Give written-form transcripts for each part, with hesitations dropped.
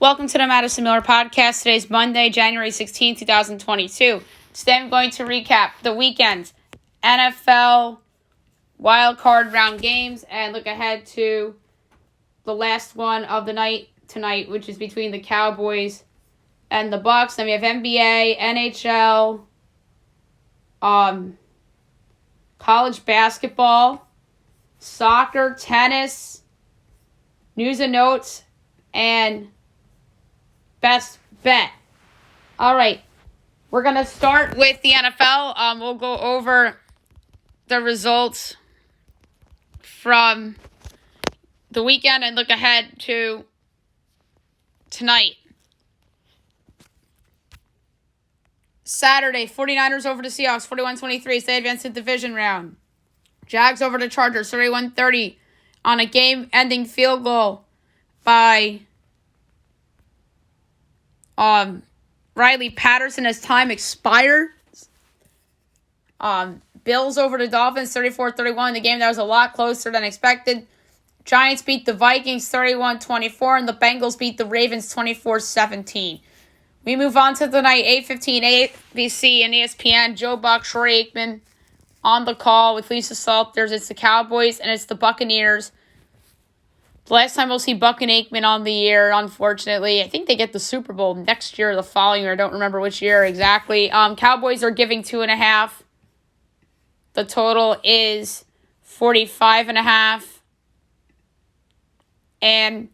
Welcome to the Madison Miller Podcast. Today's Monday, January 16, 2022. Today I'm going to recap the weekend's NFL wild card round games and look ahead to the last one of the night tonight, which is between the Cowboys and the Bucks. Then we have NBA, NHL, college basketball, soccer, tennis, news and notes, and best bet. All right, we're going to start with the NFL. We'll go over the results from the weekend and look ahead to tonight. Saturday, 49ers over the Seahawks, 41-23. They advanced to the division round. Jags over the Chargers, 31-30 on a game-ending field goal by Riley Patterson as time expired. Bills over the Dolphins, 34-31. The game that was a lot closer than expected. Giants beat the Vikings 31-24, and the Bengals beat the Ravens 24-17. We move on to the night, 8:15, ABC and ESPN. Joe Buck, Troy Aikman on the call with Lisa Salters. It's the Cowboys and it's the Buccaneers. The last time we'll see Buck and Aikman on the year, unfortunately. I think they get the Super Bowl next year or the following year. I don't remember which year exactly. Cowboys are giving 2.5. The total is 45.5. And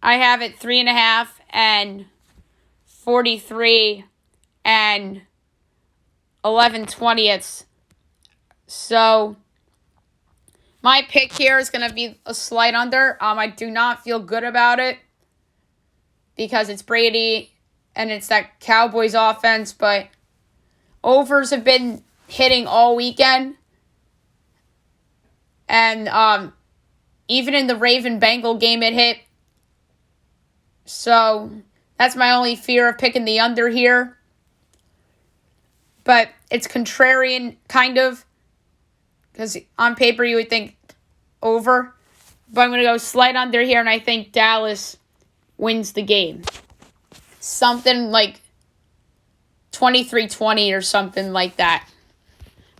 I have it 3.5 and 43 and 11/20. So my pick here is going to be a slight under. I do not feel good about it because it's Brady and it's that Cowboys offense, but overs have been hitting all weekend. And even in the Raven-Bengal game, it hit. So that's my only fear of picking the under here. But it's contrarian, kind of. Because on paper, you would think over. But I'm going to go slight under here, and I think Dallas wins the game. Something like 23-20 or something like that.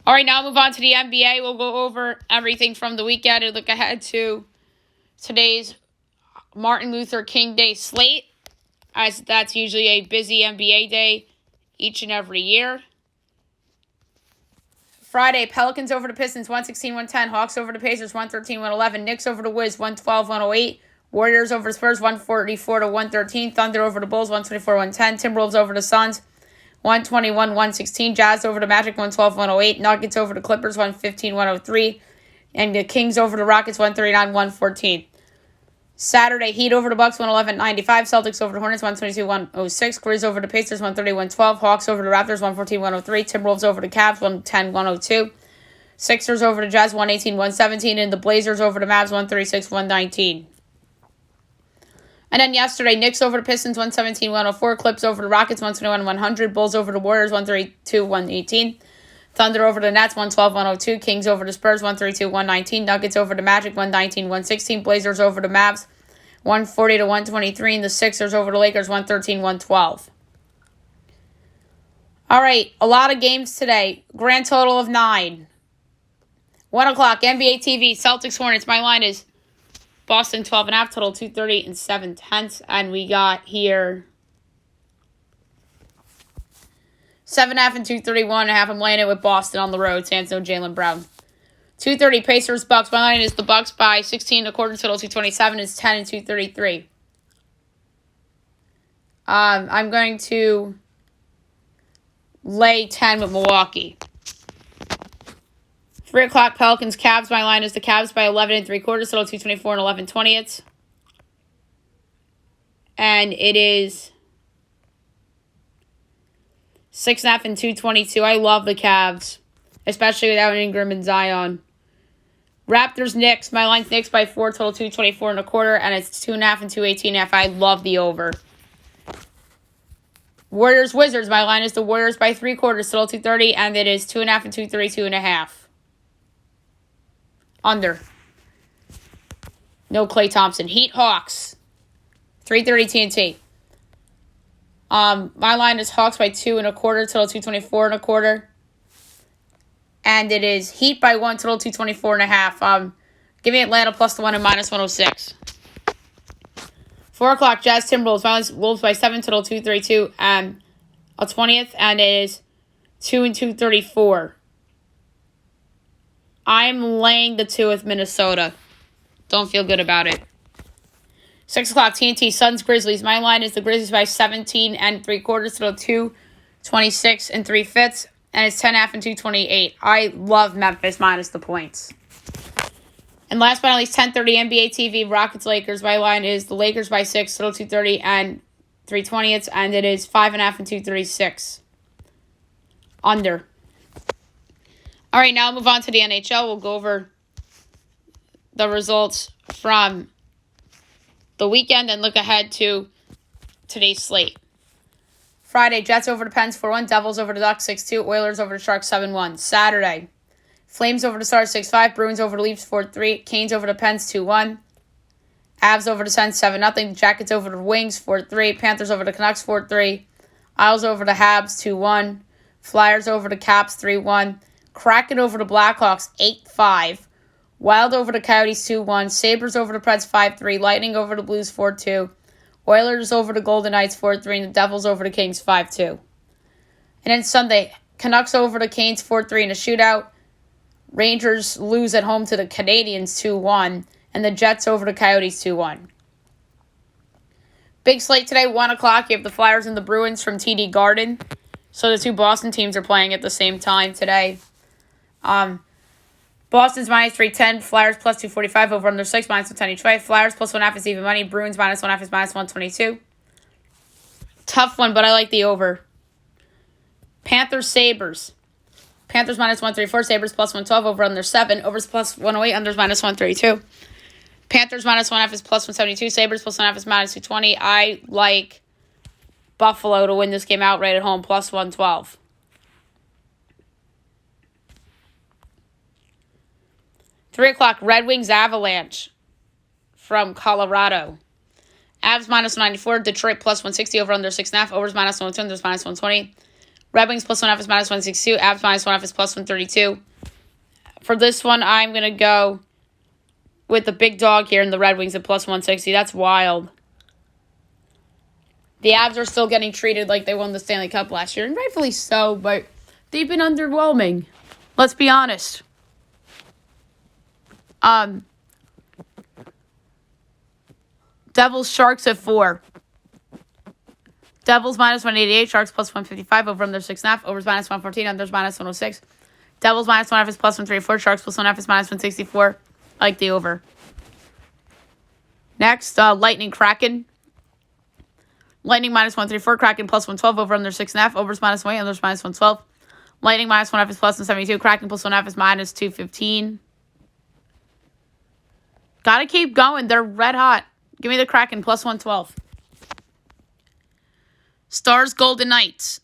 All right, now move on to the NBA. We'll go over everything from the weekend and look ahead to today's Martin Luther King Day slate, as that's usually a busy NBA day each and every year. Friday, Pelicans over the Pistons, 116-110. Hawks over the Pacers, 113-111. Knicks over the Wiz, 112-108. Warriors over the Spurs, 144-113. Thunder over the Bulls, 124-110. Timberwolves over the Suns, 121-116. Jazz over the Magic, 112-108. Nuggets over the Clippers, 115-103. And the Kings over the Rockets, 139-114. Saturday, Heat over the Bucks, 111-95. Celtics over the Hornets, 122-106. Grizz over the Pacers, 130-112. Hawks over the Raptors, 114-103. Timberwolves over the Cavs, 110-102. Sixers over the Jazz, 118-117. And the Blazers over the Mavs, 136-119. And then yesterday, Knicks over the Pistons, 117-104. Clips over the Rockets, 121-100. Bulls over the Warriors, 132-118. Thunder over the Nets, 112-102. Kings over the Spurs, 132-119. Nuggets over the Magic, 119-116. Blazers over the Mavs, 140-123. And the Sixers over the Lakers, 113-112. All right, a lot of games today. Grand total of 9. 1 o'clock, NBA TV, Celtics Hornets. My line is Boston 12.5, total 230 and 7/10. And we got here 7.5 and 231.5. I'm laying it with Boston on the road. Sans no Jaylen Brown. 230 Pacers Bucks. My line is the Bucks by 16 1/4, total 227. It's 10 and 233. I'm going to lay 10 with Milwaukee. 3 o'clock Pelicans Cavs. My line is the Cavs by 11 3/4, total 224 and 11/20. And it is 6.5 and 222. I love the Cavs, especially without Ingram and Zion. Raptors Knicks. My line's Knicks by 4, total 224 1/4, and it's 2.5 and 218.5. I love the over. Warriors Wizards. My line is the Warriors by 3/4, total 230, and it is 2.5 and 232.5. Under. No Klay Thompson. Heat Hawks. 3:30 TNT. My line is Hawks by 2.25, total 224.25. And it is Heat by 1, total 224.5. Give me Atlanta plus the 1 and minus 106. 4 o'clock, Jazz Timberwolves. Wolves by 7, total 232 and a 20th. And it is 2 and 234. I'm laying the 2 with Minnesota. Don't feel good about it. 6 o'clock, TNT, Suns, Grizzlies. My line is the Grizzlies by 17 and 3/4, total 226 and 3/5. And it's 10.5 and 228. I love Memphis minus the points. And last but not least, 10:30 NBA TV, Rockets, Lakers. My line is the Lakers by 6, total 230 and 3/20. And it is 5.5 and 236. Under. All right, now I'll move on to the NHL. We'll go over the results from the weekend and look ahead to today's slate. Friday, Jets over the Pens 4-1, Devils over the Ducks 6-2, Oilers over the Sharks 7-1. Saturday, Flames over the Stars 6-5, Bruins over the Leafs 4-3, Canes over the Pens 2-1, Avs over the Sens 7-0, Jackets over the Wings 4-3, Panthers over the Canucks 4-3, Isles over the Habs 2-1, Flyers over the Caps 3-1, Kraken over the Blackhawks 8-5, Wild over the Coyotes 2-1, Sabres over the Preds 5-3, Lightning over the Blues 4-2, Oilers over the Golden Knights 4-3, and the Devils over the Kings 5-2. And then Sunday, Canucks over the Canes 4-3 in a shootout. Rangers lose at home to the Canadiens 2-1, and the Jets over the Coyotes 2-1. Big slate today, 1 o'clock. You have the Flyers and the Bruins from TD Garden. So the two Boston teams are playing at the same time today. Boston's minus 310, Flyers plus 245, over under 6, minus 110 each way. Flyers plus 1.5 is even money. Bruins minus 1.5 is minus 122. Tough one, but I like the over. Panthers, Sabres. Panthers minus 134, Sabres plus 112, over under 7. Overs plus 108, unders minus 132. Panthers minus 1.5 is plus 172, Sabres plus 1.5 is minus 220. I like Buffalo to win this game outright at home, plus 112. 3 o'clock, Red Wings Avalanche from Colorado. Avs minus 194, Detroit plus 160, over under 6.5, overs minus 110, unders minus 120. Red Wings plus 1.5 is minus 162, Avs minus 1.5 is plus 132. For this one, I'm going to go with the big dog here in the Red Wings at plus 160. That's wild. The Avs are still getting treated like they won the Stanley Cup last year, and rightfully so, but they've been underwhelming. Let's be honest. Devils, Sharks at 4. Devils minus 188, Sharks plus 155, over under 6.5, overs minus 114, unders minus 106. Devils minus 1.5 is plus 134, Sharks plus 1.5 is minus 164. I like the over. Next, Lightning, Kraken. Lightning minus 134, Kraken plus 112, over under 6.5, overs minus 1, unders minus 112. Lightning minus 1.5 is plus 172, Kraken plus 1.5 is minus 215. Gotta keep going. They're red hot. Give me the Kraken plus 112. Stars, Golden Knights.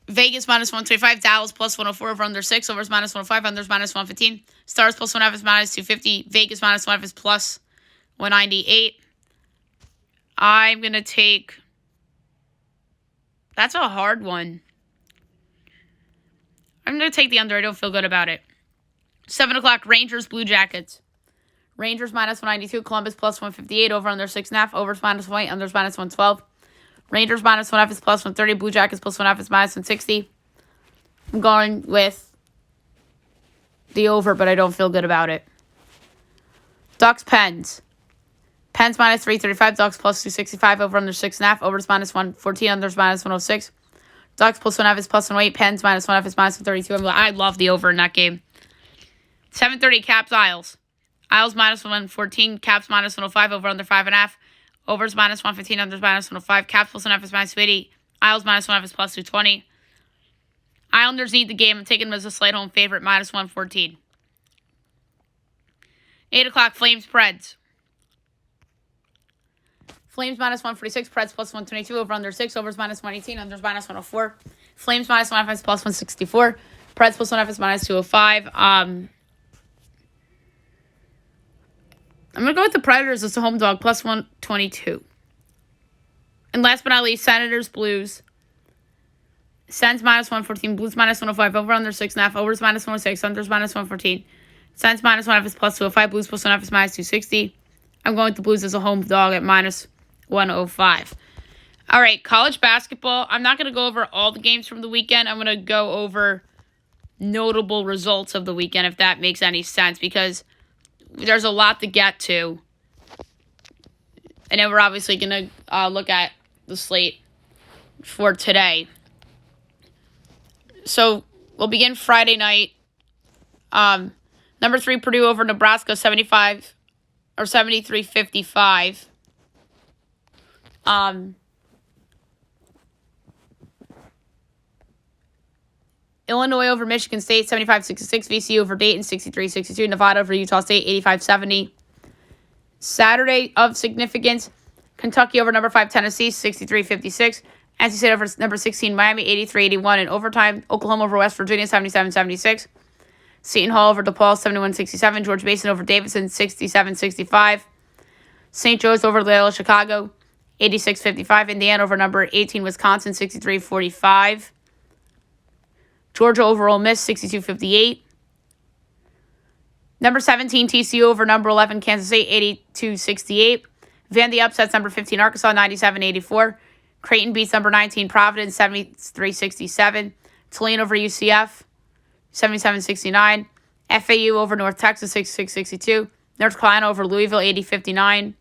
Vegas minus 125. Dallas plus 104, over under 6. Overs minus 105. Unders minus 115. Stars plus 1.5 is minus 250. Vegas minus 1.5 is plus 198. I'm going to take... That's a hard one. I'm going to take the under. I don't feel good about it. 7 o'clock, Rangers, Blue Jackets. Rangers minus 192, Columbus plus 158, over under 6.5, overs minus 1, unders minus 112. Rangers minus 1.5 is plus 130, Blue Jackets plus 1.5 is minus 160. I'm going with the over, but I don't feel good about it. Ducks, Pens. Pens minus 335, Ducks plus 265, over under 6.5, overs minus 114, unders minus 106. Ducks plus 1.5 is plus 108, Pens minus 1.5 is minus 132. I love the over in that game. 7:30, Caps, Isles. Isles minus 114, Caps minus 105, over under 5.5. Overs minus 115, unders minus 105. Caps plus 1.5 is minus 280. Isles minus 1.5 is plus 220. Islanders need the game. I'm taking them as a slight home favorite, minus 114. 8 o'clock, Flames, Preds. Flames minus 146, Preds plus 122, over under 6. Overs minus 118, unders minus 104. Flames minus 1.5 is plus 164. Preds plus 1.5 is minus 205. I'm going to go with the Predators as a home dog, plus 122. And last but not least, Senators, Blues. Sens minus 114, Blues minus 105, over under 6.5, overs minus 106, unders minus 114. Sens minus 1.5 is plus 205, Blues plus 1.5 is minus 260. I'm going with the Blues as a home dog at minus 105. All right, college basketball. I'm not going to go over all the games from the weekend. I'm going to go over notable results of the weekend, if that makes any sense, because there's a lot to get to. And then we're obviously going to look at the slate for today. So we'll begin Friday night. Number 3, Purdue over Nebraska, 73-55. Illinois over Michigan State, 75-66. VCU over Dayton, 63-62. Nevada over Utah State, 85-70. Saturday of significance, Kentucky over number 5 Tennessee, 63-56. NC State over number 16 Miami, 83-81. In overtime, Oklahoma over West Virginia, 77-76. Seton Hall over DePaul, 71-67. George Mason over Davidson, 67-65. St. Joe's over Loyola Chicago, 86-55. Indiana over number 18 Wisconsin, 63-45. Georgia over Ole Miss, 62-58. Number 17 TCU over number 11 Kansas State, 82-68. Vandy upsets number 15 Arkansas, 97-84. Creighton beats number 19 Providence, 73-67. Tulane over UCF, 77-69. FAU over North Texas, 66-62. North Carolina over Louisville, 80-59.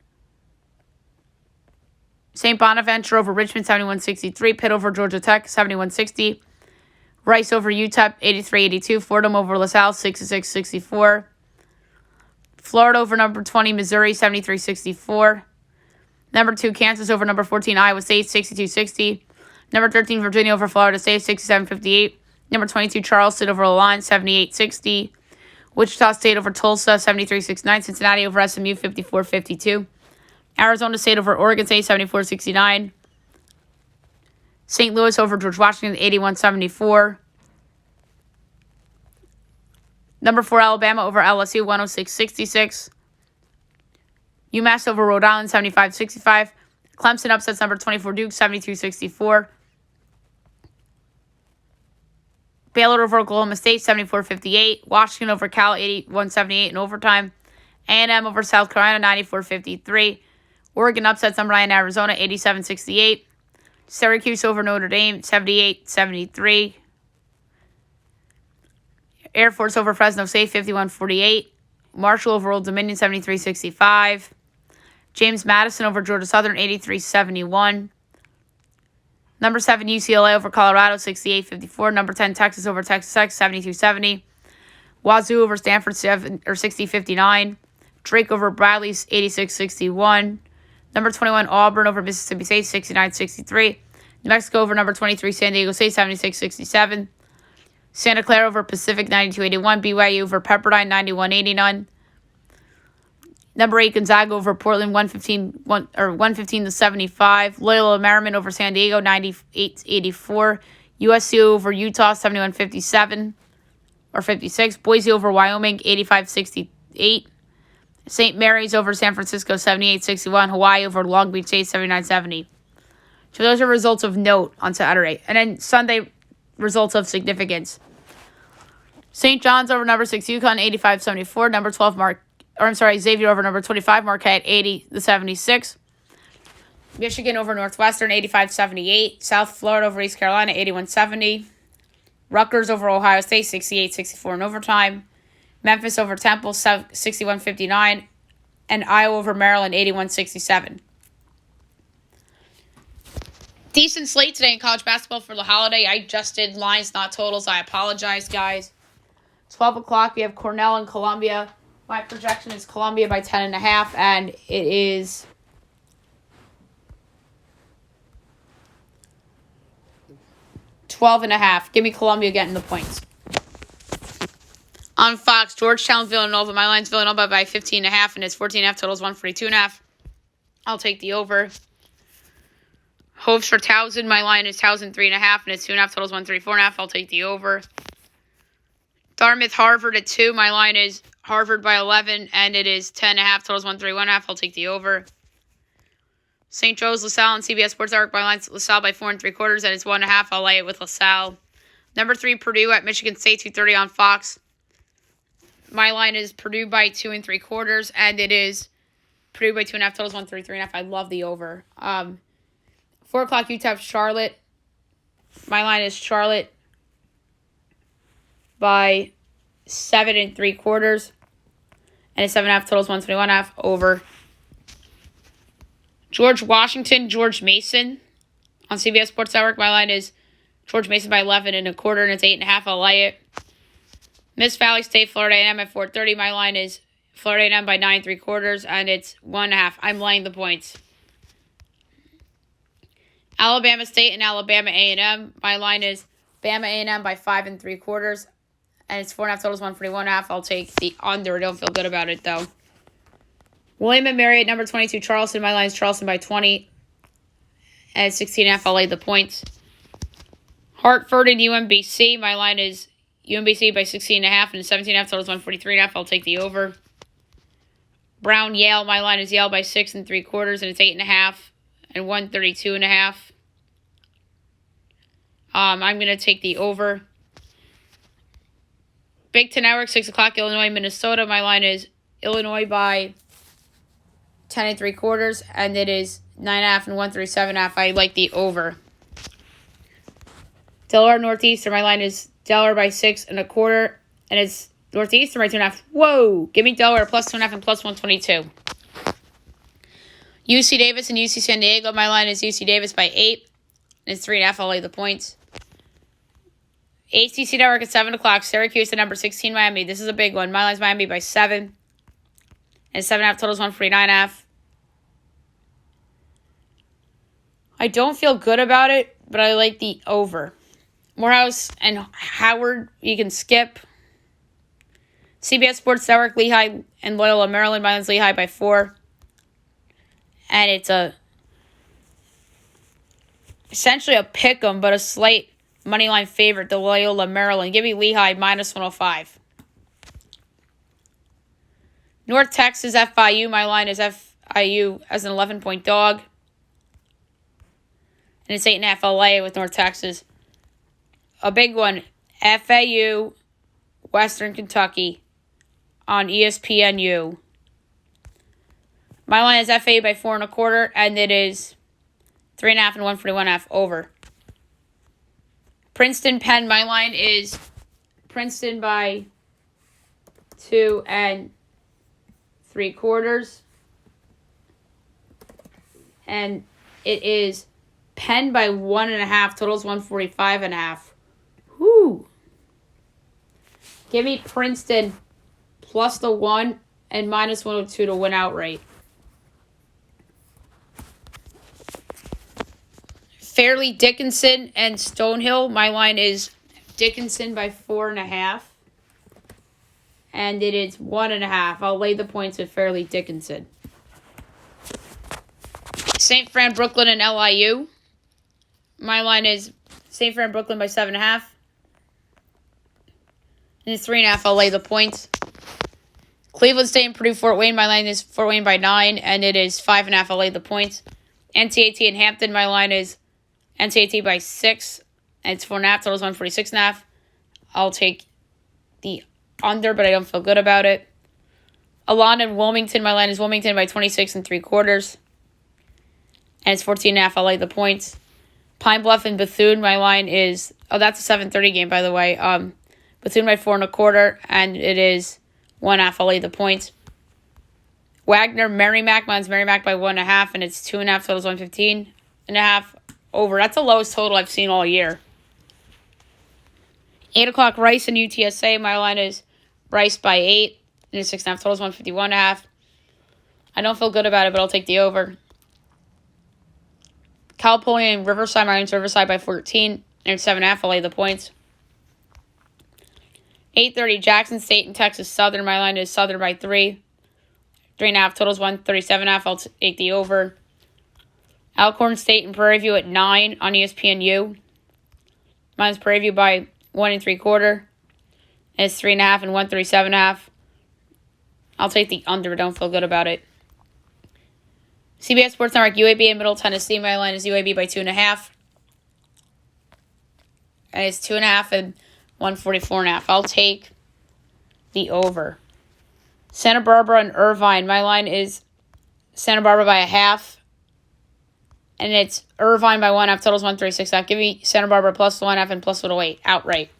St. Bonaventure over Richmond, 71-63. Pitt over Georgia Tech, 71-60. Rice over UTEP, 83-82. Fordham over LaSalle, 66-64. Florida over number 20 Missouri, 73-64. Number 2 Kansas over number 14 Iowa State, 62-60. Number 13 Virginia over Florida State, 67-58. Number 22 Charleston over Line, 78-60. Wichita State over Tulsa, 73-69. Cincinnati over SMU, 54-52. Arizona State over Oregon State, 74-69. St. Louis over George Washington, 81-74. Number 4 Alabama over LSU, 106-66. UMass over Rhode Island, 75-65. Clemson upsets number 24 Duke, 72-64. Baylor over Oklahoma State, 74-58. Washington over Cal, 81-78 in overtime. A&M over South Carolina, 94-53. Oregon upsets number 9 Arizona, 87-68. Syracuse over Notre Dame, 78-73. Air Force over Fresno State, 51-48. Marshall over Old Dominion, 73-65. James Madison over Georgia Southern, 83-71. Number 7 UCLA over Colorado, 68-54. Number 10 Texas over Texas Tech, 72-70. Wazoo over Stanford, 60-59. Drake over Bradley, 86-61. Number 21 Auburn over Mississippi State, 69-63. New Mexico over number 23 San Diego State, 76-67. Santa Clara over Pacific, 92-81. BYU over Pepperdine, 91-89. Number 8 Gonzaga over Portland, 115-75. Loyola Marymount over San Diego, 98-84. USC over Utah, 71-57 or 56. Boise over Wyoming, 85-68. St. Mary's over San Francisco, 78-61. Hawaii over Long Beach State, 79-70. So those are results of note on Saturday. And then Sunday, results of significance. St. John's over number 6 UConn, 85-74. Number 12 Xavier over number 25 Marquette, 80-76. Michigan over Northwestern, 85-78. South Florida over East Carolina, 81-70. Rutgers over Ohio State, 68-64 in overtime. Memphis over Temple, 61-59. And Iowa over Maryland, 81-67. Decent slate today in college basketball for the holiday. I just did lines, not totals. I apologize, guys. 12 o'clock, we have Cornell and Columbia. My projection is Columbia by 10.5, and it is 12.5. Give me Columbia getting the points. On Fox, Georgetown, Villanova. My line's Villanova by 15.5, and it's 14.5. Total's 142.5. I'll take the over. Hofstra Towson. My line is Towson 3.5, and it's 2.5. Total's 134.5. I'll take the over. Dartmouth Harvard at 2. My line is Harvard by 11, and it is 10.5. Totals 131.5. I'll take the over. St. Joe's, LaSalle, and CBS Sports Network. My line's LaSalle by 4 3/4, and it's 1.5. I'll lay it with LaSalle. Number 3, Purdue at Michigan State, 2:30 on Fox. My line is Purdue by 2 3/4, and it is Purdue by 2.5. Totals 133.5. I love the over. 4 o'clock, UTEP, Charlotte. My line is Charlotte by 7 3/4, and it's 7.5. Totals 121.5. Over. George Washington, George Mason on CBS Sports Network. My line is George Mason by 11 1/4, and it's 8.5. I'll lay it. Miss Valley State, Florida A&M at 4:30. My line is Florida A&M by 9 3/4, and it's 1.5. I'm laying the points. Alabama State and Alabama A&M. My line is Bama A&M by 5 3/4, and it's 4.5. Totals 141.5. I'll take the under. I don't feel good about it though. William and Mary at number 22, Charleston. My line is Charleston by 20. And 16.5, I'll lay the points. Hartford and UMBC. My line is UMBC by 16.5 and 17.5. Totals 143.5. I'll take the over. Brown, Yale. My line is Yale by 6 3/4, and it's 8.5 and 132.5. I'm going to take the over. Big Ten Network, 6 o'clock, Illinois, Minnesota. My line is Illinois by 10 3/4, and it is 9.5 and 137.5. I like the over. Delaware Northeastern. My line is Delaware by 6 1/4, and it's Northeastern by 2.5. Whoa! Give me Delaware plus 2.5 and plus 122. UC Davis and UC San Diego. My line is UC Davis by 8, and it's 3.5. I'll lay the points. ACC Network at 7 o'clock. Syracuse at number 16, Miami. This is a big one. My line is Miami by 7, and 7.5. Totals 149.5. I don't feel good about it, but I like the over. Morehouse and Howard, you can skip. CBS Sports Network, Lehigh and Loyola, Maryland. My line's Lehigh by 4. And it's essentially a pick 'em, but a slight money line favorite, the Loyola, Maryland. Give me Lehigh minus 105. North Texas, FIU. My line is FIU as an 11-point dog. And it's 8.5. I'll lay it with North Texas. A big one, FAU, Western Kentucky on ESPNU. My line is FAU by 4 1/4, and it is 3.5 and 141.5 over. Princeton, Penn. My line is Princeton by 2 3/4, and it is Penn by 1.5. Totals 145.5. Whoo! Give me Princeton plus the 1 and minus 102 to win outright. Fairleigh Dickinson and Stonehill. My line is Dickinson by 4.5. And it is 1.5. I'll lay the points with Fairleigh Dickinson. St. Fran, Brooklyn, and LIU. My line is St. Fran, Brooklyn by 7.5. And it's 3.5. I'll lay the points. Cleveland State and Purdue, Fort Wayne. My line is Fort Wayne by 9, and it is 5.5. I'll lay the points. NCAT and Hampton. My line is NCAT by 6, and it's 4.5. Totals 146.5. I'll take the under, but I don't feel good about it. Alon and Wilmington. My line is Wilmington by 26 3/4, and it's 14.5. I'll lay the points. Pine Bluff and Bethune. My line is that's a 7:30 game, by the way. Bethune by 4 1/4, and it is 1.5. I'll lay the points. Wagner, Merrimack. Mine's Merrimack by 1.5, and it's 2.5. Totals 115.5 over. That's the lowest total I've seen all year. 8 o'clock, Rice and UTSA. My line is Rice by 8, and it's 6.5. Totals 151.5. I don't feel good about it, but I'll take the over. Cal Poly and Riverside. My line's Riverside by 14, and it's 7.5. I'll lay the points. 8:30, Jackson State and Texas Southern. My line is Southern by 3. 3.5. Totals 137.5. I'll take the over. Alcorn State and Prairie View at 9 on ESPNU. Mine's Prairie View by 1 3/4. And it's 3.5 and 137.5. I'll take the under, but don't feel good about it. CBS Sports Network, UAB in Middle Tennessee. My line is UAB by 2.5. And it's 2.5 and 144.5. I'll take the over. Santa Barbara and Irvine. My line is Santa Barbara by 0.5. And it's Irvine by 1.5. Total's 136. I'll give you Santa Barbara plus 1.5 and plus 108 outright.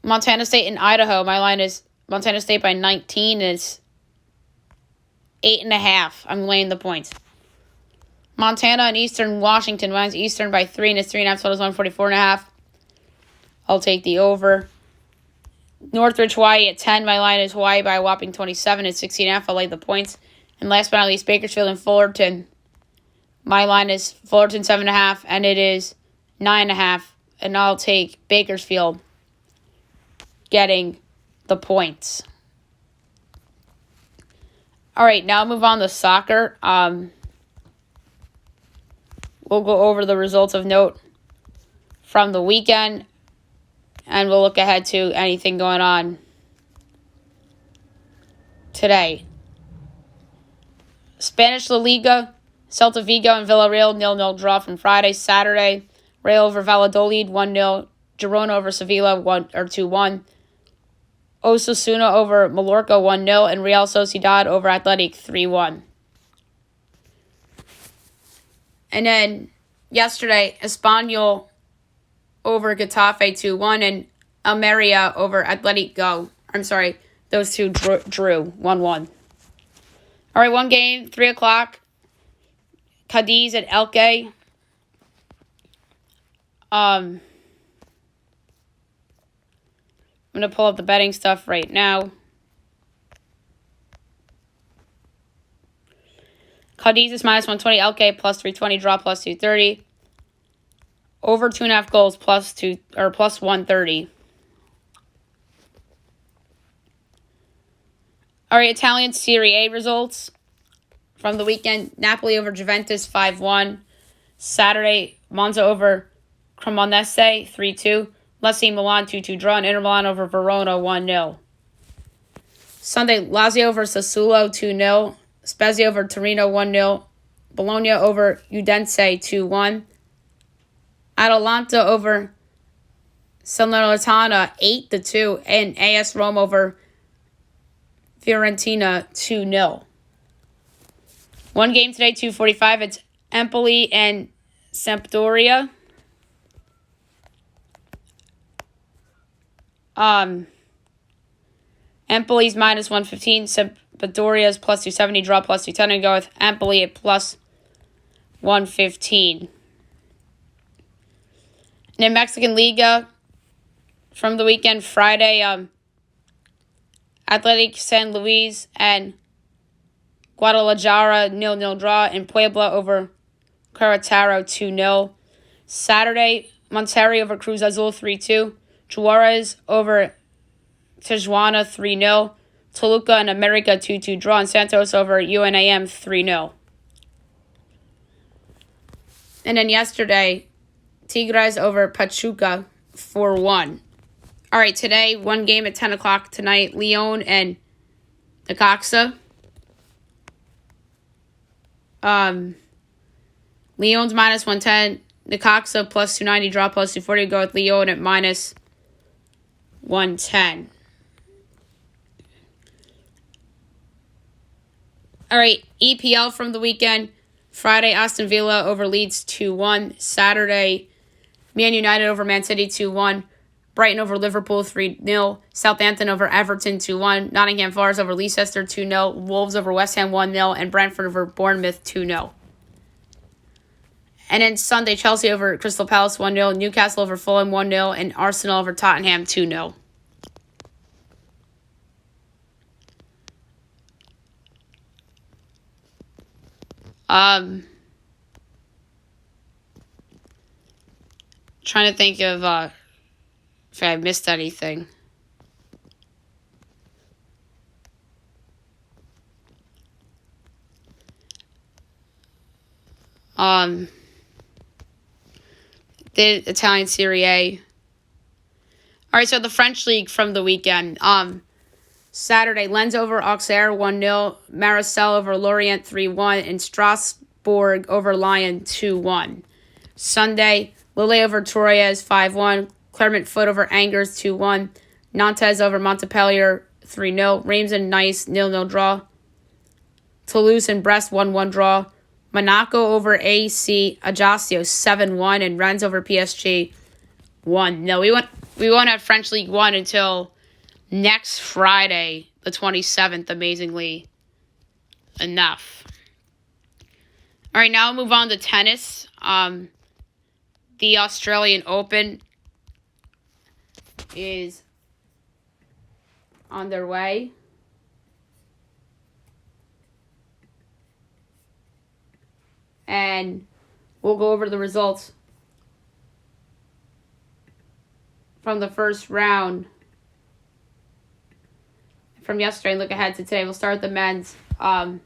Montana State and Idaho. My line is Montana State by 19. And it's 8.5. I'm laying the points. Montana and Eastern Washington. Mine's Eastern by 3, and it's 3.5. Total's 144.5. I'll take the over. Northridge, Hawaii at 10. My line is Hawaii by a whopping 27. It's 16.5. I'll lay the points. And last but not least, Bakersfield and Fullerton. My line is Fullerton 7.5, and it is 9.5. And I'll take Bakersfield getting the points. All right, now move on to soccer. We'll go over the results of note from the weekend, and we'll look ahead to anything going on today. Spanish La Liga, Celta Vigo and Villarreal 0-0 draw from Friday. Saturday, Real over Valladolid 1-0. Girona over Sevilla 2-1. Osasuna over Mallorca 1-0, and Real Sociedad over Athletic 3-1. And then yesterday, Espanyol over Getafe 2-1, and Almeria over Atletico. I'm sorry, those two drew 1-1. All right, one game, 3 o'clock. Cadiz at Elche. I'm going to pull up the betting stuff right now. Cadiz is minus 120. Elche plus 320. Draw plus 230. Over 2.5 goals plus 130. All right, Italian Serie A results from the weekend. Napoli over Juventus 5-1. Saturday, Monza over Cremonese 3-2. Lecce Milan 2-2 draw, and Inter Milan over Verona 1-0. Sunday, Lazio over Sassuolo 2-0. Spezia over Torino 1-0. Bologna over Udinese 2-1. Atalanta over Salernitana 8-2. And AS Rome over Fiorentina 2-0. One game today, 2:45. It's Empoli and Sampdoria. Empoli's minus 115. Sampdoria's plus 270. Draw plus 210. And go with Empoli at plus 115. And in Mexican Liga from the weekend, Friday, Athletic San Luis and Guadalajara 0-0 draw, and Puebla over Querétaro 2-0. Saturday, Monterrey over Cruz Azul 3-2. Juarez over Tijuana 3-0. Toluca and America 2-2 draw, and Santos over UNAM 3-0. And then yesterday, Tigres over Pachuca 4-1. All right, today, one game at 10 o'clock tonight, Leon and Necaxa. Leon's minus 110. Necaxa plus 290. Draw plus 240. Go with Leon at minus 110. All right, EPL from the weekend. Friday, Aston Villa over Leeds 2-1. Saturday, Man United over Man City 2-1. Brighton over Liverpool 3-0. Southampton over Everton 2-1. Nottingham Forest over Leicester 2-0. Wolves over West Ham 1-0. And Brentford over Bournemouth 2-0. And then Sunday, Chelsea over Crystal Palace 1-0. Newcastle over Fulham 1-0. And Arsenal over Tottenham 2-0. Trying to think of if I missed anything. The Italian Serie A. All right, so the French league from the weekend. Saturday, Lens over Auxerre 1-0, Marseille over Lorient 3-1, and Strasbourg over Lyon 2-1. Sunday, Lille over Troyes 5-1, Clermont-Foot over Angers 2-1, Nantes over Montpellier 3-0, Reims and Nice 0-0 draw, Toulouse and Brest 1-1 draw, Monaco over AC Ajaccio 7-1, and Rennes over PSG 1-0. We won't have French League 1 until next Friday, the 27th, amazingly enough. All right, now we'll move on to tennis. The Australian Open is on their way. And we'll go over the results from the first round from yesterday and look ahead to today. We'll start with the men's. We're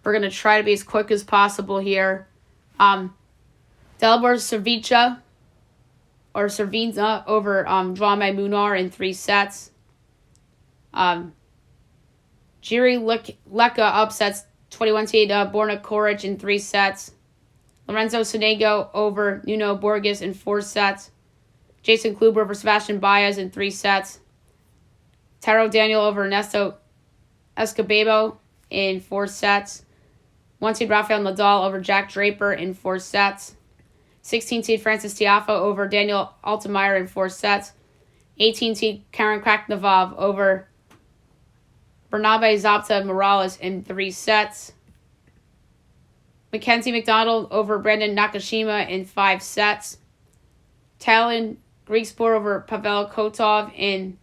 going to try to be as quick as possible here. Delbor Cervina over Jaume Munar in 3 sets. Jiri Leka upsets 21 seed Borna Koric in 3 sets. Lorenzo Sonego over Nuno Borges in 4 sets. Jason Kluber over Sebastian Baez in 3 sets. Taro Daniel over Ernesto Escobedo in 4 sets. 1 seed Rafael Nadal over Jack Draper in 4 sets. 16 seed Francis Tiafoe over Daniel Altmaier in 4 sets. 18 seed Karen Krasnov over Bernabe Zapata Morales in 3 sets. Mackenzie McDonald over Brandon Nakashima in 5 sets. Talon Grigspor over Pavel Kotov in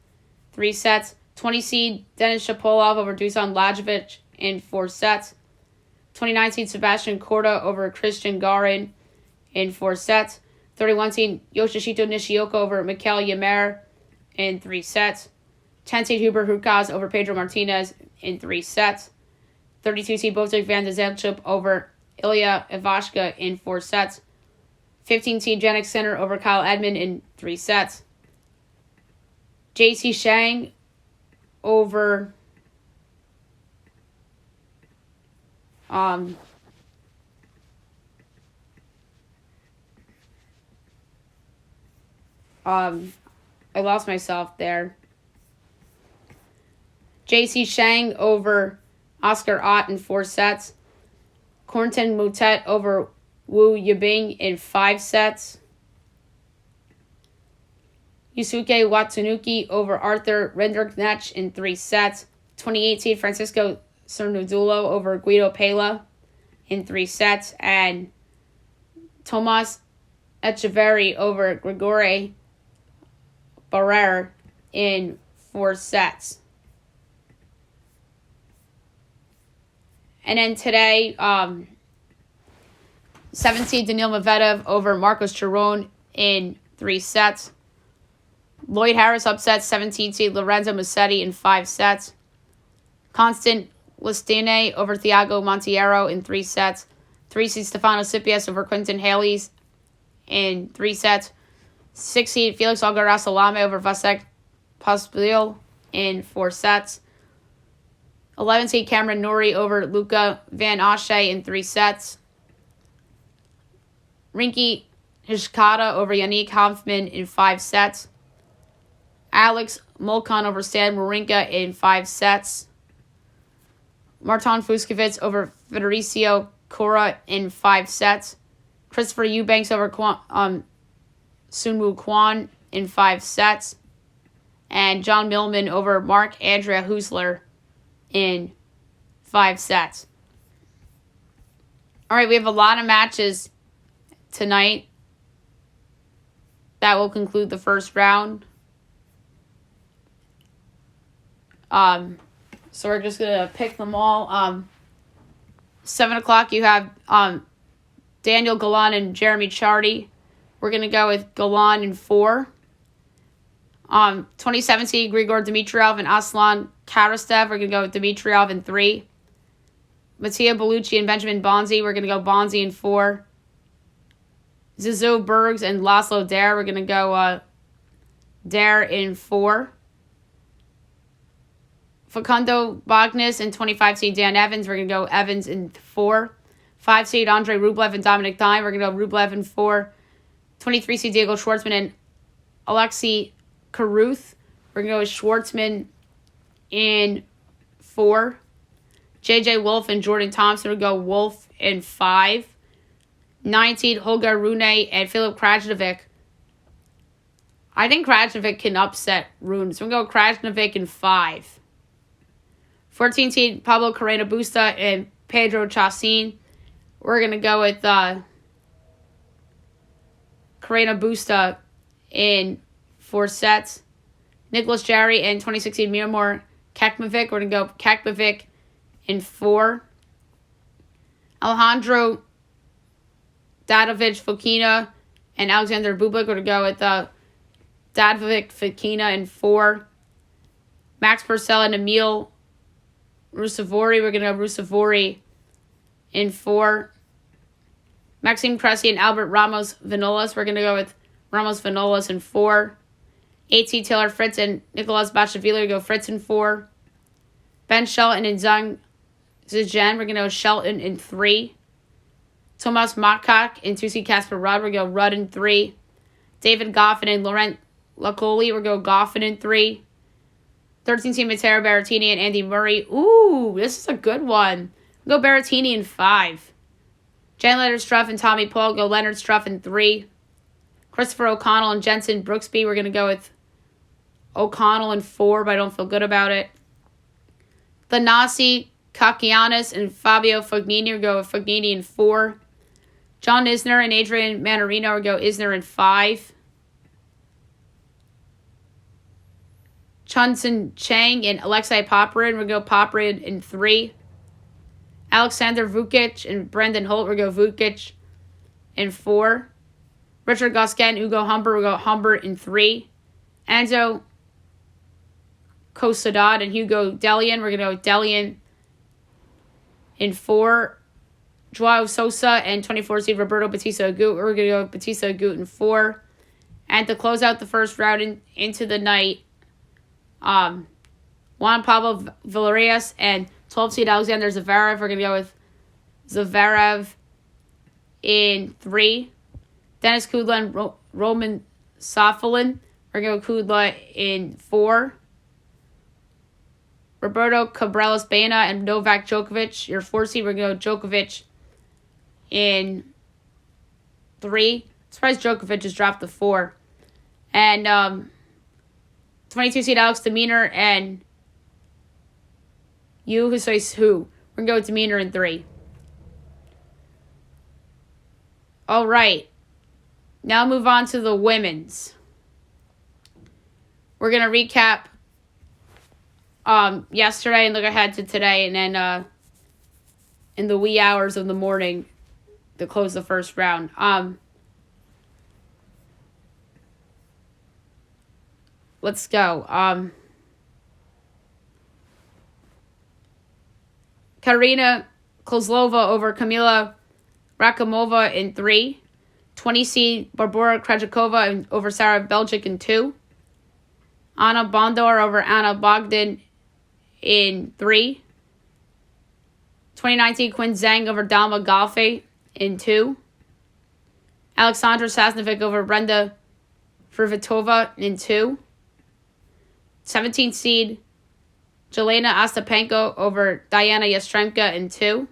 3 sets. 20 seed Denis Shapovalov over Dusan Lajovic in 4 sets. 29 seed Sebastian Korda over Christian Garin in 4 sets. 31 seed Yoshihito Nishioka over Mikael Ymer in 3 sets. 10 seed Hubert Hurkacz over Pedro Martinez in 3 sets. 32 seed Botic van de Zandschulp over Ilya Ivashka in 4 sets. 15 seed Jannik Sinner over Kyle Edmund in 3 sets. JC Shang over I lost myself there. JC Shang over Oscar Ott in 4 sets. Corentin Moutet over Wu Yibing in 5 sets. Yusuke Watsunuki over Arthur Rinderknecht in 3 sets. 28 seed Francisco Cernudulo over Guido Pella in 3 sets. And Tomas Echeverry over Grigore Barrera in 4 sets. And then today, 7 seed Daniil Medvedev over Marcos Giron in 3 sets. Lloyd Harris upsets 17 seed Lorenzo Musetti in 5 sets. Constant Listine over Thiago Monteiro in 3 sets. 3 seed Stefano Tsitsipas over Quinton Halys in 3 sets. 6 seed Felix Auger-Aliassime over Vasek Pospisil in 4 sets. 11 seed Cameron Norrie over Luca Van Asche in 3 sets. Rinky Hishikata over Yannick Hanfmann in 5 sets. Alex Molkan over Stan Wawrinka in 5 sets. Martin Fucsovics over Federico Cora in 5 sets. Christopher Eubanks over Sunwoo Kwon in 5 sets. And John Millman over Marc-André Hussler in 5 sets. All right, we have a lot of matches tonight. That will conclude the first round. So we're just going to pick them all. 7 o'clock, you have Daniel Galan and Jeremy Chardy. We're going to go with Galan in 4. 27 seed Grigor Dimitrov and Aslan Karastev. We're going to go with Dimitrov in 3. Mattia Bellucci and Benjamin Bonzi. We're going to go Bonzi in 4. Zizou Bergs and Laszlo Dare. We're going to go Dare in 4. Facundo Bognis and 25 seed Dan Evans. We're going to go Evans in 4. 5 seed Andrei Rublev and Dominic Thiem. We're going to go Rublev in 4. 23 seed Diego Schwartzman and Alexei Karuth. We're going to go with Schwartzman in 4. J.J. Wolf and Jordan Thompson. We're going to go Wolf in 5. 9 seed Holger Rune and Filip Krajinovic. I think Krajinovic can upset Rune. So we're going to go Krajinovic in 5. 14 seed Pablo Carreno Busta and Pedro Chacin. We're going to go with Carreno Busta in 4 sets. Nicholas Jarry and 2016 Miramor Kekmanovic. We're going to go Kekmanovic in 4. Alejandro Dadovic Fokina and Alexander Bublik. We're going to go with Dadovic Fokina in 4. Max Purcell and Emil Rusevori. We're going to go Rusevori in 4. Maxime Cressy and Albert Ramos Vinolas. We're going to go with Ramos Vinolas in 4. 8 Taylor Fritz and Nicolas Bachevili. We go Fritz in 4. Ben Shelton and Zhang Zijian. We're going to go Shelton in 3. Tomas Makak and 2 Casper Rudd. We're going to go Rudd in 3. David Goffin and Laurent Lacoli. We're going to go Goffin in 3. 13 Matteo Berrettini and Andy Murray. Ooh, this is a good one. We'll go Berrettini in 5. Jan Leonard Struff and Tommy Paul. Go Leonard Struff in 3. Christopher O'Connell and Jensen Brooksby. We're going to go with O'Connell in 4, but I don't feel good about it. Thanasi Kakianis and Fabio Fognini. We'll go with Fognini in 4. John Isner and Adrian Manarino. We'll go Isner in 5. Chunson Chang and Alexei Popyrin. We'll go Popyrin in 3. Alexander Vukic and Brendan Holt. We'll go Vukic in 4. Richard Goskin, Ugo Humber. We'll go Humber in 3. Enzo Cosadad and Hugo Delian. We're going to go Delian in 4. Joao Sosa and 24 seed Roberto Batista Agut. We're going to go Batista Agut in 4. And to close out the first round into the night, Juan Pablo Villarias and 12 seed Alexander Zverev. We're going to go with Zverev in 3. Dennis Kudla and Roman Safalin. We're going to go Kudla in 4. Roberto Cabreras Baena and Novak Djokovic. Your 4 seed. We're going to go Djokovic in 3. Surprised Djokovic just dropped the 4. And 22 seed Alex Demeanor and Yu Hussein Hu. We're going to go with Demeanor in 3. All right. Now move on to the women's. We're going to recap yesterday and look ahead to today, and then in the wee hours of the morning to close the first round. Let's go. Karina Kozlova over Kamila Rakimova in 3. 20 seed Barbora Krejcikova over Sarah Belgic in 2. Anna Bondor over Anna Bogdan in 3. 2019 Quinn Zhang over Dalma Galfe in 2. Alexandra Sasnovic over Brenda Fruhvirtova in 2. 17 seed Jelena Ostapenko over Diana Yastremka in 2.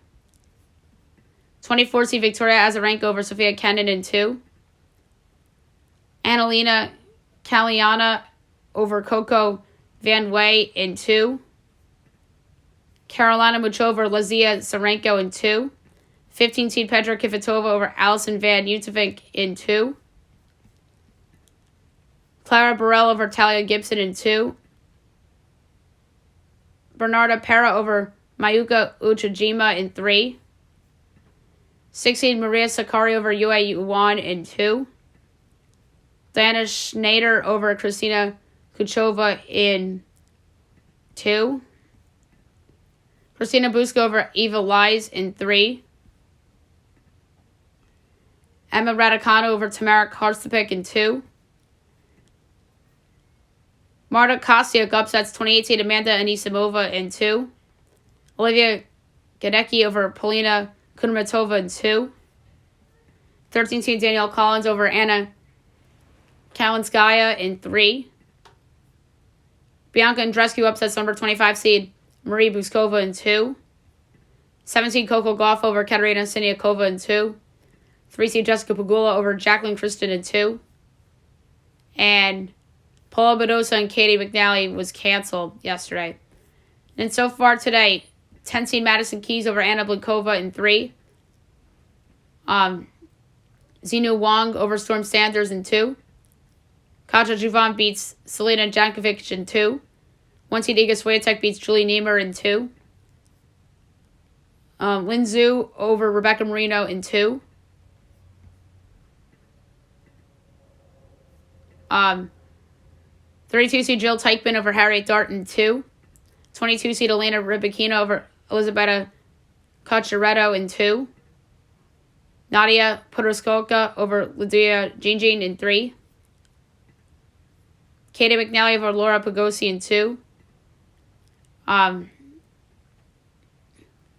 24 seed Victoria Azarenka over Sofia Kenin in 2. Annalena Kalyana over Coco Van Wey in 2. Carolina Muchova over Lazia Sarenko in 2. 15 seed Petra Kvitova over Allison Van Utevic in 2. Clara Burrell over Talia Gibson in 2. Bernarda Pera over Mayuka Uchijima in 3. 16 Maria Sakkari over Yue Yuan in 2. Diana Schneider over Kristina Kuchova in 2. Christina Buska over Eva Lies in 3. Emma Raducanu over Tamara Karstapik in 2. Marta Kostyuk upsets 28 seed Amanda Anisimova in 2. Olivia Gadecki over Polina Kudermetova in 2. 13 seed Danielle Collins over Anna Kalinskaya in 3. Bianca Andreescu upsets number 25 seed Marie Buskova in 2. 17 Coco Gauff over Katerina Siniakova in 2. 3 seed Jessica Pegula over Jacqueline Kristen in 2. And Paula Badosa and Katie McNally was canceled yesterday. And so far today, 10 seed Madison Keys over Anna Blinkova in 3. Zinu Wong over Storm Sanders in 2. Katja Juvan beats Selena Jankovic in 2. 1 seed Iga Swiatek beats Julie Niemer in 2. Lin Zhu over Rebecca Marino in 2. 32 seed Jill Teichman over Harriet Dart in 2. 22 seed Elena Rybakina over Elizabeta Cocciaretto in 2. Nadia Podoroskova over Lydia Jean in 3. Katie McNally over Laura Pagosi in 2.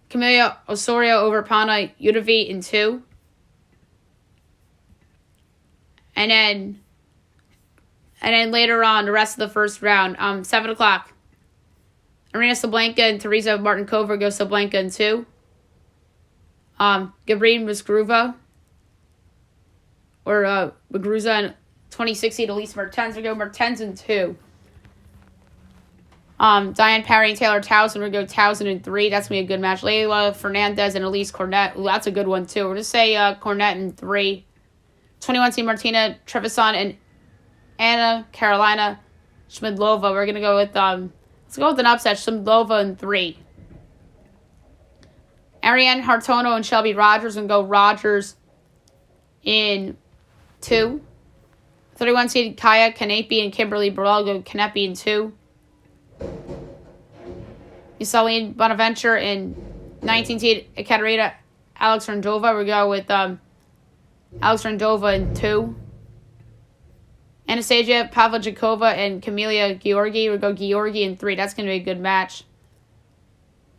Camila Osorio over Pana Udovi in 2. And then later on, the rest of the first round, 7 o'clock. Arina Sablenka and Teresa Martinkova go Sablenka in 2. Gabriela Muguruza or Muguruza and 26 seed Elise Mertens will go Mertens in 2. Diane Parry and Taylor Towson will go Towson in 3. That's going to be a good match. Leila Fernandez and Elise Cornet. Ooh, that's a good one, too. We're going to say Cornet in 3. 21 seed Martina Trevisan and Anna Carolina Schmidlova. We're going to go with, let's go with an upset. Schmidlova in 3. Ariane Hartono and Shelby Rogers will go Rogers in 2. 31 seed Kaya Kanepi and Kimberly Burrell go Kanepi in 2. Yusaline Bonaventure and 19 seed Ekaterina Alex Rendova. We go with Alex Rendova in 2. Anastasia Pavlyuchova and Camelia Georgi. We go Georgi in 3. That's going to be a good match.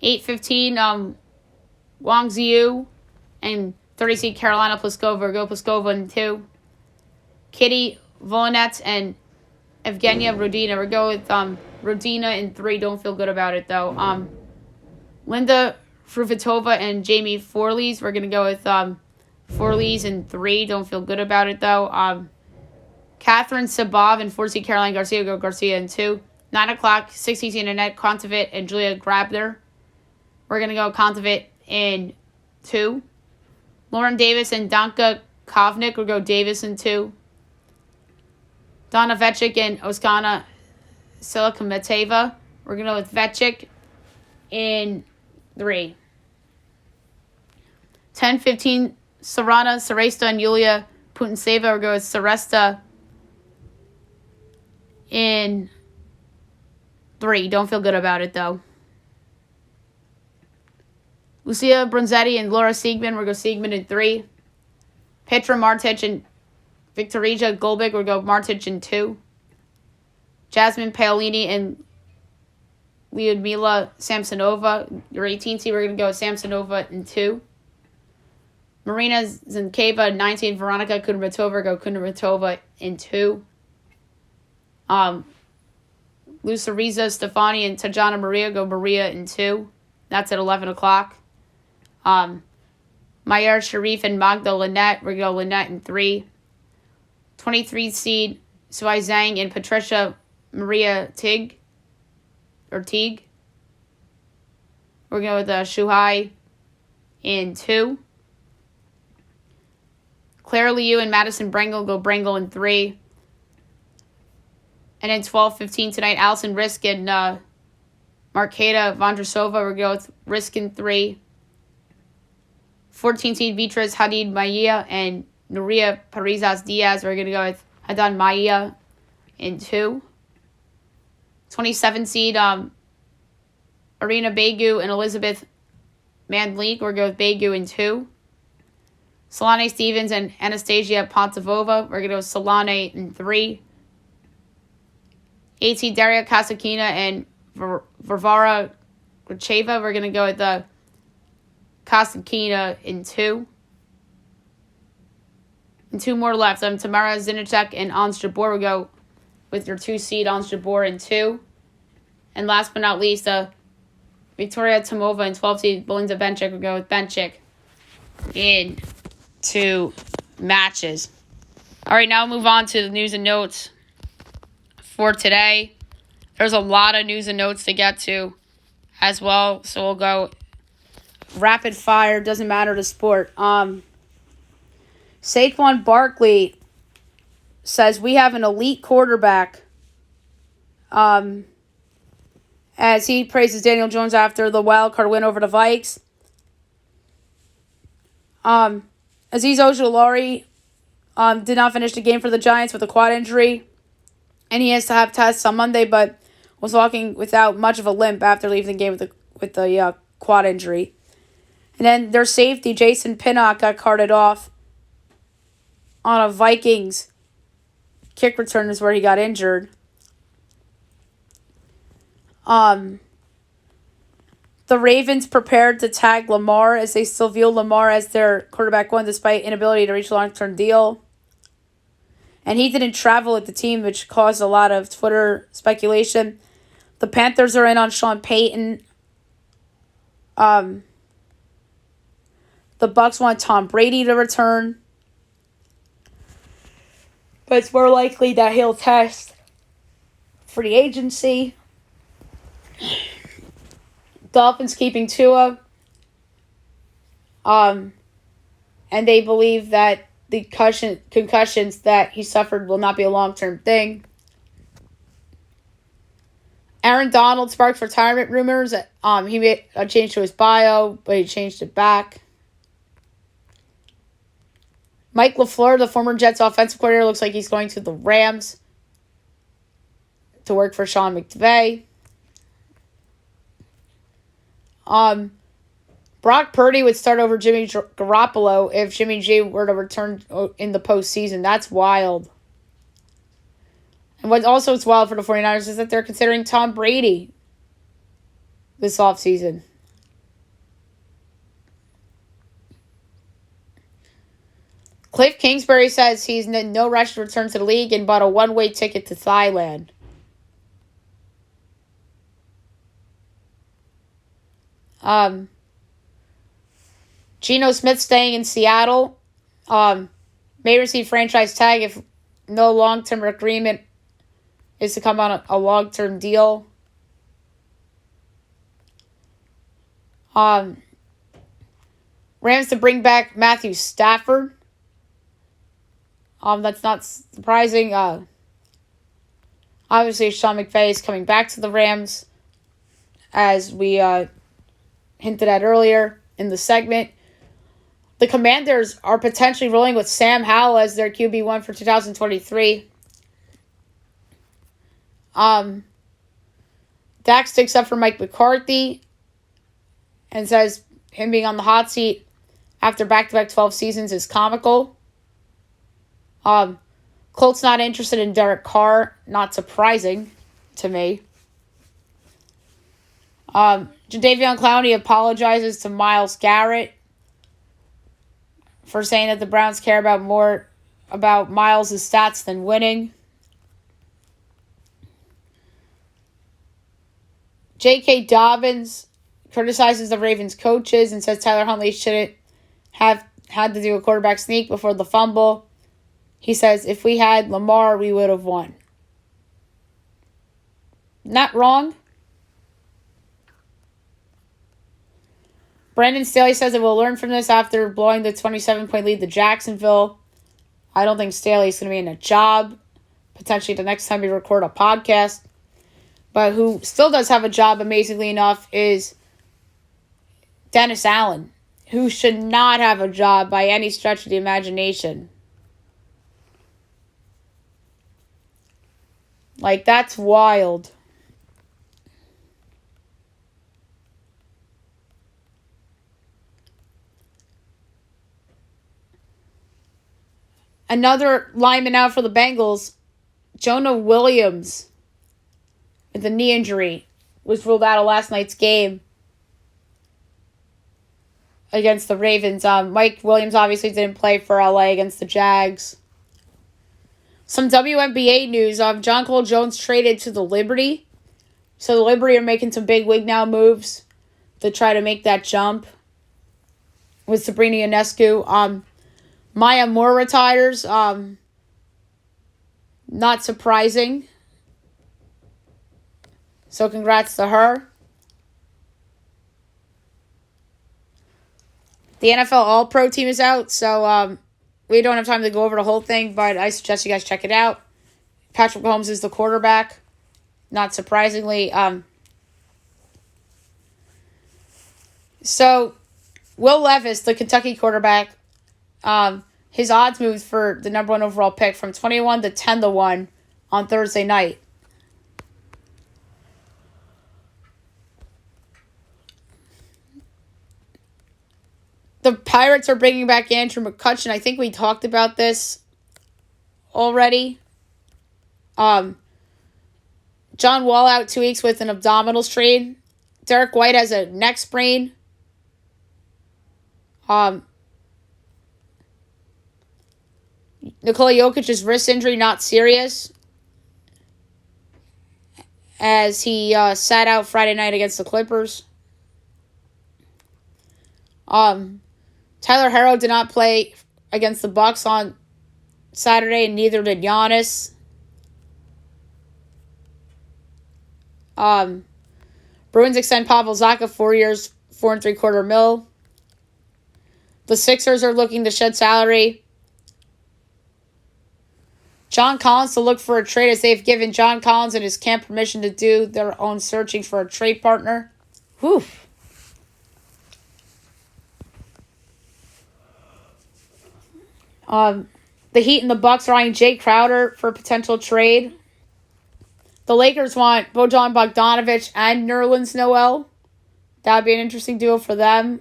8-15 Wang Ziyu and 30 seed Carolina Pliskova. We go Pliskova in 2. Kitty Volinets and Evgenia Rodina. We go with Rodina in 3. Don't feel good about it, though. Linda Fruhvirtova and Jamie Forlees. We're going to go with Forlees in 3. Don't feel good about it, though. Catherine Sabov and 4 seed Caroline Garcia. Go Garcia in 2. 9 o'clock, 16 seed Annette Kontaveit and Julia Grabner. We're going to go Kontaveit in 2. Lauren Davis and Danka Kovnik. We'll go Davis in 2. Donna Vechik and Oskana Silikameteva. We're going to go with Vechik in 3. 10-15 Sarana Seresta and Yulia Putintseva. We're going with Seresta in 3. Don't feel good about it, though. Lucia Bronzetti and Laura Siegman. We'll go Siegman in 3. Petra Martic and Victorija Golbik. We'll go Martic in 2. Jasmine Paolini and Lyudmila Samsonova. Your 18 seed, we're going to go with Samsonova in 2. Marina Zinkeva, 19, Veronica Kudermetova. Go Kudermetova in 2. Luceriza Stefani and Tajana Maria. Go Maria in 2. That's at 11 o'clock. Mayer Sharif and Magda Lynette. We're going to go Lynette in 3. 23 seed Sui Zhang and Patricia Maria Teague. We're going to go with Shuhai in 2. Claire Liu and Madison Brangle. Go Brangle in 3. And then 12-15 tonight, Allison Risk and Marketa Vondrasova. We're going to go with Risk in 3. 14 seed Beatriz Hadid Maia and Nuria Parizas Diaz. We're going to go with Hadan Maia in 2. 27 seed Arina Begu and Elizabeth Mandlik. We're going with Begu in 2. Solane Stevens and Anastasia Pontevova. We're going to go with Solane in 3. 18, Daria Kasakina and Varvara Gracheva. We're going to go with the Kasakina in 2. And 2 more left. Tamara Zinacek and Ons Jabeur will go with your 2 seed, Ons Jabeur in 2. And last but not least, Victoria Tomova and 12 seed Belinda Bencic will go with Bencic in 2 matches. All right, now we'll move on to the news and notes for today. There's a lot of news and notes to get to as well, so we'll go rapid fire. Doesn't matter the sport. Saquon Barkley says we have an elite quarterback. As he praises Daniel Jones after the wildcard win over the Vikes. Azeez Ojulari did not finish the game for the Giants with a quad injury. And he has to have tests on Monday, but was walking without much of a limp after leaving the game with the quad injury. And then their safety, Jason Pinnock, got carted off on a Vikings kick return is where he got injured. The Ravens prepared to tag Lamar as they still view Lamar as their quarterback 1 despite inability to reach a long-term deal. And he didn't travel with the team, which caused a lot of Twitter speculation. The Panthers are in on Sean Payton. The Bucs want Tom Brady to return. But it's more likely that he'll test free agency. Dolphins keeping Tua. And they believe that the concussions that he suffered will not be a long-term thing. Aaron Donald sparks retirement rumors. He made a change to his bio, but he changed it back. Mike LaFleur, the former Jets offensive coordinator, looks like he's going to the Rams to work for Sean McVay. Brock Purdy would start over Jimmy Garoppolo if Jimmy G were to return in the postseason. That's wild. And what also is wild for the 49ers is that they're considering Tom Brady this offseason. Cliff Kingsbury says he's in no rush to return to the league and bought a one-way ticket to Thailand. Geno Smith staying in Seattle. May receive franchise tag if no long-term agreement is to come on a long-term deal. Rams to bring back Matthew Stafford. That's not surprising. Obviously, Sean McVay is coming back to the Rams, as we hinted at earlier in the segment. The Commanders are potentially rolling with Sam Howell as their QB1 for 2023. Dak sticks up for Mike McCarthy and says him being on the hot seat after back-to-back 12 seasons is comical. Colts not interested in Derek Carr. Not surprising to me. Jadeveon Clowney apologizes to Myles Garrett for saying that the Browns care about more about Myles' stats than winning. J.K. Dobbins criticizes the Ravens coaches and says Tyler Huntley shouldn't have had to do a quarterback sneak before the fumble. He says, if we had Lamar, we would have won. Not wrong. Brandon Staley says that we'll learn from this after blowing the 27-point lead to Jacksonville. I don't think Staley's going to be in a job, potentially the next time we record a podcast. But who still does have a job, amazingly enough, is Dennis Allen, who should not have a job by any stretch of the imagination. Like, that's wild. Another lineman out for the Bengals, Jonah Williams, the knee injury, was ruled out of last night's game against the Ravens. Mike Williams obviously didn't play for LA against the Jags. Some WNBA news. John Cole Jones traded to the Liberty. So the Liberty are making some big wig now moves to try to make that jump with Sabrina Ionescu. Maya Moore retires. Not surprising. So congrats to her. The NFL All-Pro team is out, so we don't have time to go over the whole thing, but I suggest you guys check it out. Patrick Mahomes is the quarterback, not surprisingly. So, Will Levis, the Kentucky quarterback, his odds moved for the number 1 overall pick from 21 to 10 to 1 on Thursday night. The Pirates are bringing back Andrew McCutchen. I think we talked about this already. John Wall out 2 weeks with an abdominal strain. Derek White has a neck sprain. Nikola Jokic's wrist injury, not serious, as he sat out Friday night against the Clippers. Tyler Herro did not play against the Bucks on Saturday, and neither did Giannis. Bruins extend Pavel Zacha 4 years, $4.75 million. The Sixers are looking to shed salary. John Collins to look for a trade, as they've given John Collins and his camp permission to do their own searching for a trade partner. Whew. The Heat and the Bucks are eyeing Jay Crowder for a potential trade. The Lakers want Bojan Bogdanovic and Nerlens Noel. That would be an interesting duo for them.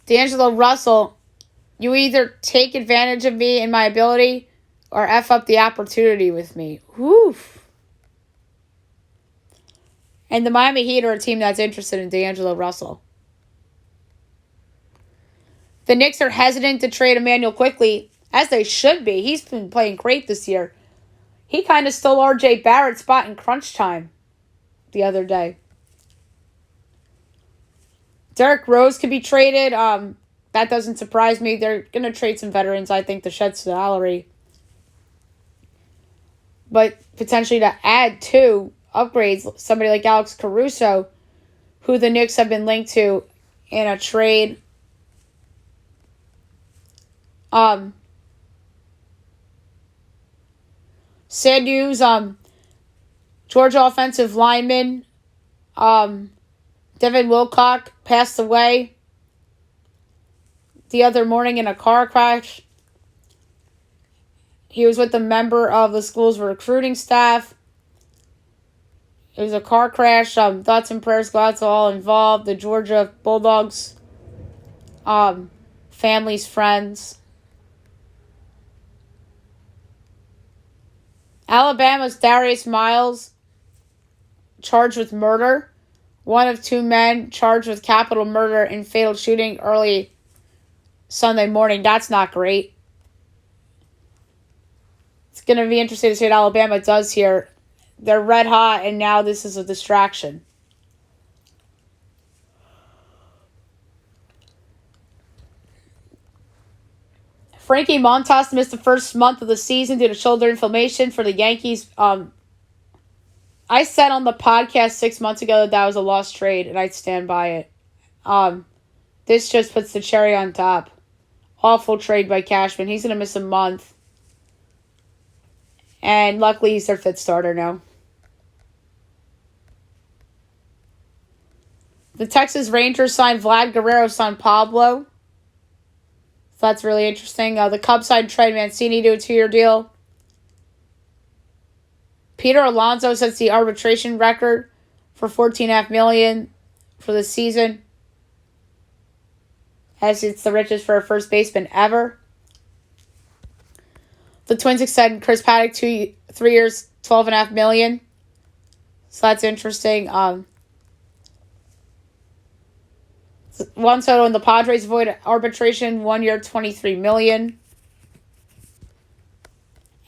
D'Angelo Russell, you either take advantage of me and my ability or F up the opportunity with me. Whew. And the Miami Heat are a team that's interested in D'Angelo Russell. The Knicks are hesitant to trade Emmanuel Quickley, as they should be. He's been playing great this year. He kind of stole R.J. Barrett's spot in crunch time the other day. Derrick Rose could be traded. That doesn't surprise me. They're going to trade some veterans, I think, to shed salary. But potentially to add to upgrades, somebody like Alex Caruso, who the Knicks have been linked to in a trade. Sad news, Georgia offensive lineman, Devin Wilcock passed away the other morning in a car crash. He was with a member of the school's recruiting staff. It was a car crash. Thoughts and prayers go out to all involved. The Georgia Bulldogs, families, friends. Alabama's Darius Miles charged with murder. One of 2 men charged with capital murder in fatal shooting early Sunday morning. That's not great. It's going to be interesting to see what Alabama does here. They're red hot, and now this is a distraction. Frankie Montas missed the first month of the season due to shoulder inflammation for the Yankees. I said on the podcast 6 months ago that was a lost trade, and I'd stand by it. This just puts the cherry on top. Awful trade by Cashman. He's going to miss a month. And luckily, he's their 5th starter now. The Texas Rangers signed Vlad Guerrero's son, Pablo. So that's really interesting. The Cubs signed Trey Mancini to a 2-year deal. Peter Alonso sets the arbitration record for $14.5 million for the season, as it's the richest for a first baseman ever. The Twins extend Chris Paddock 3 years, $12.5 million. So that's interesting. Juan Soto and the Padres avoid arbitration, 1 year, $23 million.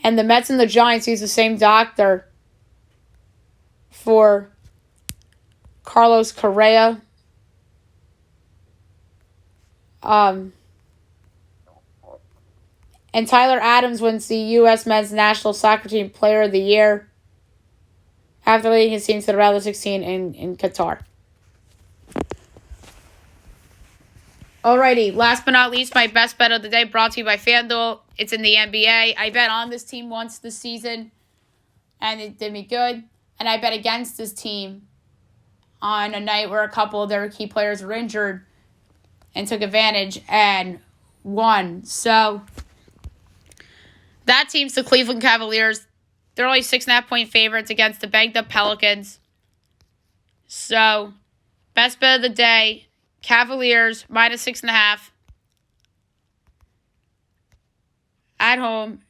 And the Mets and the Giants use the same doctor for Carlos Correa. And Tyler Adams wins the U.S. Men's National Soccer Team Player of the Year after leading his team to the round of 16 in Qatar. Alrighty, last but not least, my best bet of the day brought to you by FanDuel. It's in the NBA. I bet on this team once this season, and it did me good. And I bet against this team on a night where a couple of their key players were injured and took advantage and won. So that team's the Cleveland Cavaliers. They're only 6.5-point favorites against the banged-up Pelicans. So, best bet of the day, Cavaliers, minus 6.5 at home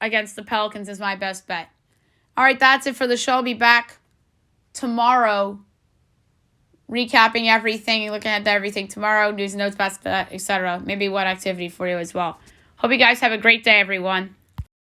against the Pelicans is my best bet. All right, that's it for the show. I'll be back tomorrow recapping everything and looking at everything tomorrow, news, notes, best bet, etc. Maybe one activity for you as well. Hope you guys have a great day, everyone.